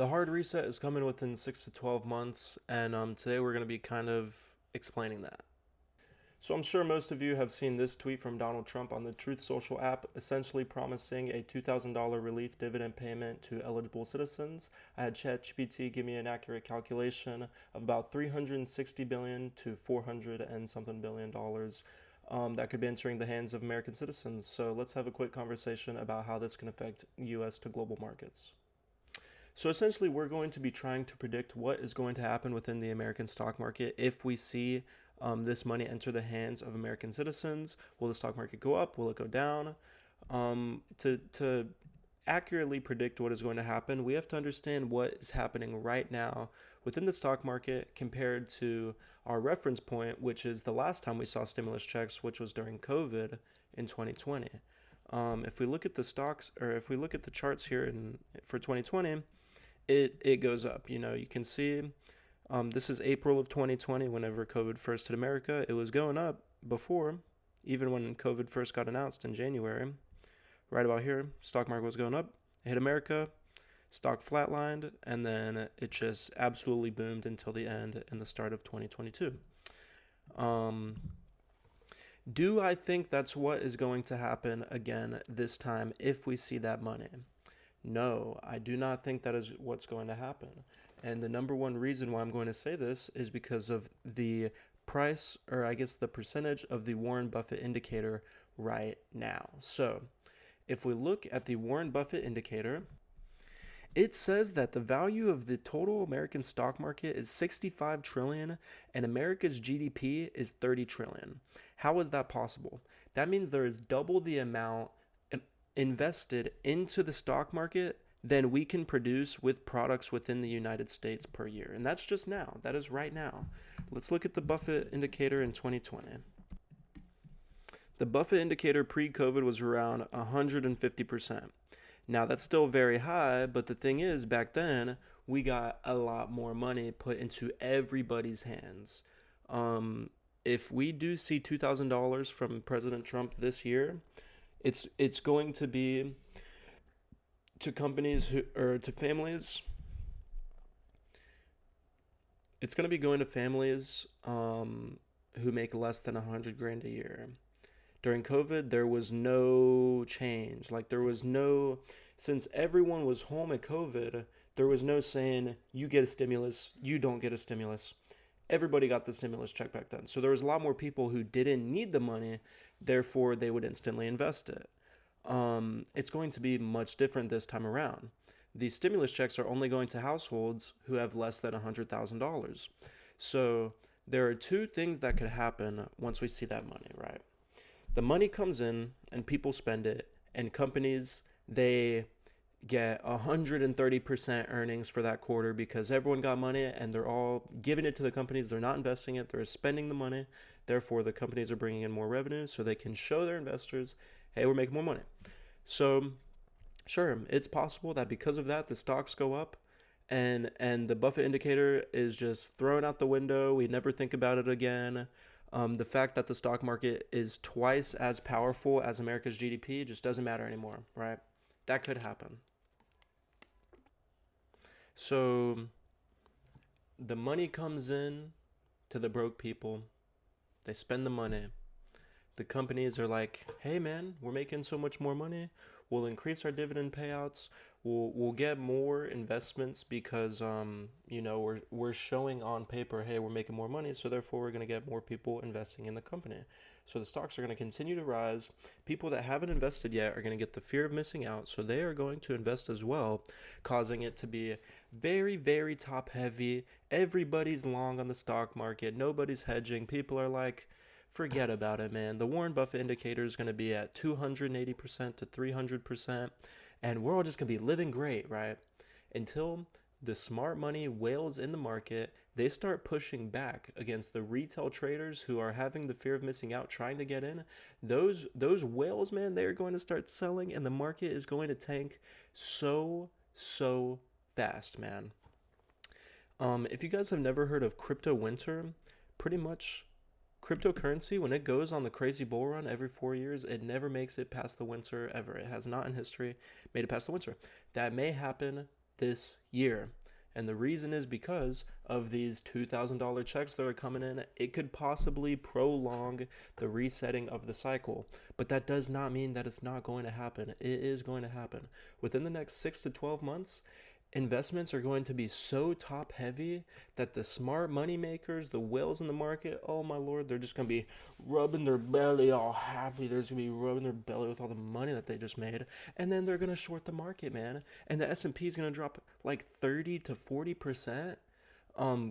The hard reset is coming within 6 to 12 months, and today we're going to be kind of explaining that. So I'm sure most of you have seen this tweet from Donald Trump on the Truth Social app, essentially promising a $2,000 relief dividend payment to eligible citizens. I had ChatGPT give me an accurate calculation of about 360 billion to 400 and something billion dollars that could be entering the hands of American citizens. So let's have a quick conversation about how this can affect U.S. to global markets. So essentially, we're going to be trying to predict what is going to happen within the American stock market if we see this money enter the hands of American citizens. Will the stock market go up? Will it go down? To accurately predict what is going to happen, we have to understand what is happening right now within the stock market compared to our reference point, which is the last time we saw stimulus checks, which was during COVID in 2020. If we look at the stocks, or if we look at the charts here for 2020, it goes up. You can see this is April of 2020, whenever COVID first hit America. It was going up before, even when COVID first got announced in January. Right about here, stock market was going up. It hit America, stock flatlined, and then it just absolutely boomed until the end and the start of 2022. Do I think that's what is going to happen again this time if we see that money? No, I do not think that is what's going to happen. And the number one reason why I'm going to say this is because of the price, or I guess the percentage of the Warren Buffett indicator right now. So if we look at the Warren Buffett indicator, it says that the value of the total American stock market is 65 trillion and America's GDP is 30 trillion. How is that possible? That means there is double the amount invested into the stock market than we can produce with products within the United States per year. And that's just now. That is right now. Let's look at the Buffett indicator in 2020. The Buffett indicator pre-COVID was around 150%. Now, that's still very high, but the thing is, back then, we got a lot more money put into everybody's hands. If we do see $2,000 from President Trump this year, it's going to be to companies or to families. It's going to be going to families who make less than 100 grand a year. During COVID, there was no change. Since everyone was home at COVID, there was no saying, you get a stimulus, you don't get a stimulus. Everybody got the stimulus check back then. So there was a lot more people who didn't need the money, therefore they would instantly invest it. It's going to be much different this time around. These stimulus checks are only going to households who have less than $100,000. So there are two things that could happen once we see that money, right? The money comes in and people spend it, and companies, they get 130% earnings for that quarter because everyone got money and they're all giving it to the companies. They're not investing it. They're spending the money. Therefore, the companies are bringing in more revenue so they can show their investors, hey, we're making more money. So, sure, it's possible that because of that, the stocks go up and the Buffett indicator is just thrown out the window. We never think about it again. The fact that the stock market is twice as powerful as America's GDP just doesn't matter anymore, right? That could happen. So the money comes in to the broke people. They spend the money. The companies are like, hey man, we're making so much more money. We'll increase our dividend payouts. We'll get more investments because we're showing on paper, hey, we're making more money, so therefore we're going to get more people investing in the company. So the stocks are going to continue to rise. People that haven't invested yet are going to get the fear of missing out, so they are going to invest as well, causing it to be very, very top heavy. Everybody's long on the stock market. Nobody's hedging. People are like, forget about it, man. The Warren Buffett indicator is going to be at 280% to 300%, and we're all just going to be living great, right? Until the smart money whales in the market, they start pushing back against the retail traders who are having the fear of missing out, trying to get in. Those whales, man, they're going to start selling, and the market is going to tank so fast, man. If you guys have never heard of crypto winter, pretty much cryptocurrency, when it goes on the crazy bull run every 4 years, it never makes it past the winter ever. It has not in history made it past the winter. That may happen this year. And the reason is because of these $2,000 checks that are coming in. It could possibly prolong the resetting of the cycle. But that does not mean that it's not going to happen. It is going to happen. Within the next 6 to 12 months, investments are going to be so top heavy that the smart money makers, the whales in the market, oh my lord, they're just going to be rubbing their belly all happy. They're just going to be rubbing their belly with all the money that they just made. And then they're going to short the market, man. And the S&P is going to drop like 30 to 40%.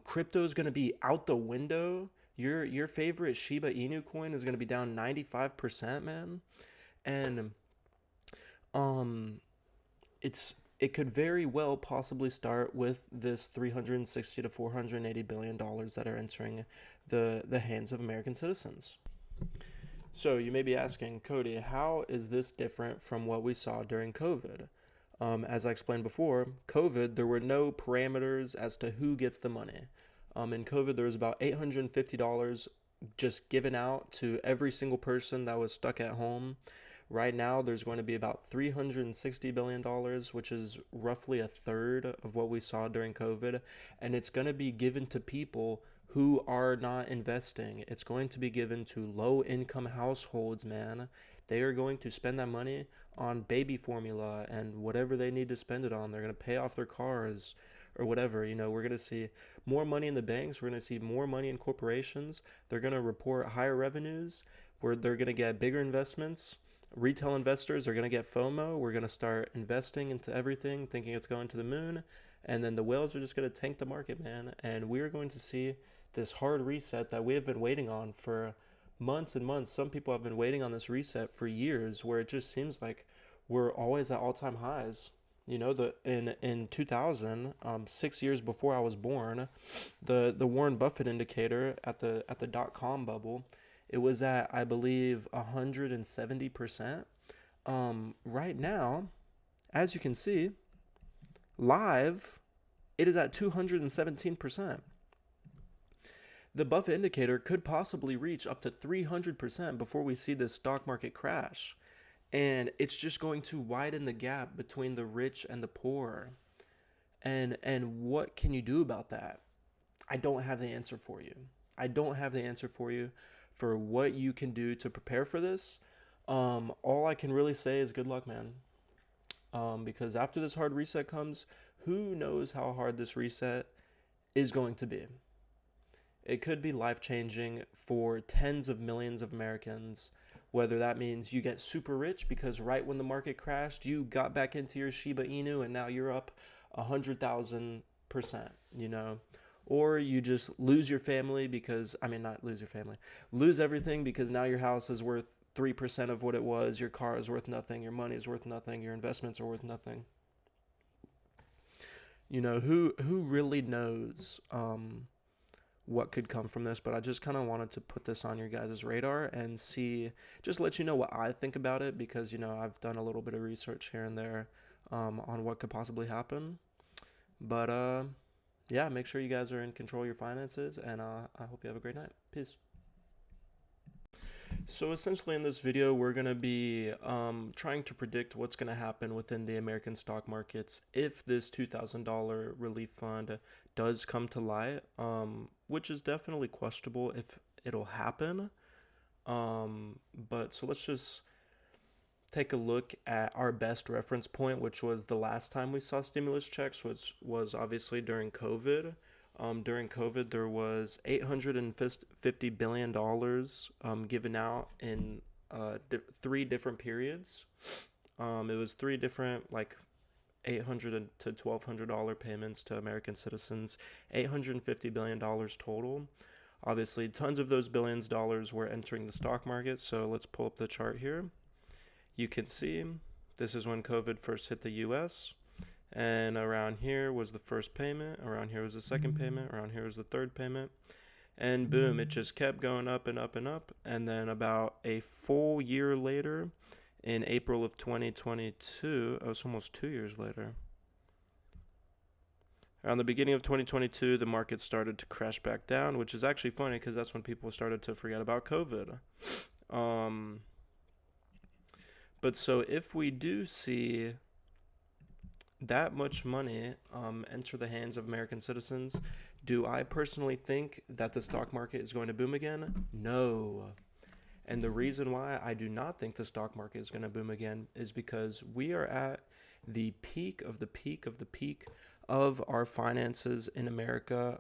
Crypto is going to be out the window. Your favorite Shiba Inu coin is going to be down 95%, man. And it could very well possibly start with this 360 to 480 billion dollars that are entering the hands of American citizens. So you may be asking, Cody, how is this different from what we saw during COVID? As I explained before, COVID, there were no parameters as to who gets the money. In COVID, there was about $850 just given out to every single person that was stuck at home. Right now, there's going to be about $360 billion, which is roughly a third of what we saw during COVID. And it's going to be given to people who are not investing. It's going to be given to low-income households, man. They are going to spend that money on baby formula and whatever they need to spend it on. They're going to pay off their cars or whatever. We're going to see more money in the banks. We're going to see more money in corporations. They're going to report higher revenues where they're going to get bigger investments. Retail investors are going to get FOMO. We're going to start investing into everything, thinking it's going to the moon. And then the whales are just going to tank the market, man. And we're going to see this hard reset that we have been waiting on for months and months. Some people have been waiting on this reset for years, where it just seems like we're always at all-time highs. In 2000, 6 years before I was born, the Warren Buffett indicator at the .com bubble, it was at, I believe, 170%. Right now, as you can see, live, it is at 217%. The Buffett indicator could possibly reach up to 300% before we see this stock market crash. And it's just going to widen the gap between the rich and the poor. And what can you do about that? I don't have the answer for you. I don't have the answer for you for what you can do to prepare for this. All I can really say is good luck, man. Because after this hard reset comes, who knows how hard this reset is going to be. It could be life-changing for tens of millions of Americans, whether that means you get super rich because right when the market crashed, you got back into your Shiba Inu and now you're up 100,000%, or you just lose your family because, not lose your family, lose everything because now your house is worth 3% of what it was, your car is worth nothing, your money is worth nothing, your investments are worth nothing. Who really knows what could come from this, but I just kind of wanted to put this on your guys' radar and just let you know what I think about it, because, I've done a little bit of research here and there on what could possibly happen. But, yeah, make sure you guys are in control of your finances, and I hope you have a great night. Peace. So essentially in this video, we're going to be trying to predict what's going to happen within the American stock markets if this $2,000 relief fund does come to light, which is definitely questionable if it'll happen. But so let's just take a look at our best reference point, which was the last time we saw stimulus checks, which was obviously during COVID. During COVID, there was $850 billion given out in 3 different periods. It was 3 different, like, $800 to $1,200 payments to American citizens, $850 billion total. Obviously, tons of those billions of dollars were entering the stock market, so let's pull up the chart here. You can see this is when COVID first hit the U.S., and around here was the first payment, around here was the second payment, around here was the third payment, and boom, it just kept going up and up and up. And then about a full year later, in April of 2022, it's almost 2 years later, around the beginning of 2022, the market started to crash back down, which is actually funny because that's when people started to forget about COVID. But so if we do see that much money enter the hands of American citizens, do I personally think that the stock market is going to boom again? No. And the reason why I do not think the stock market is going to boom again is because we are at the peak of the peak of the peak of our finances in America.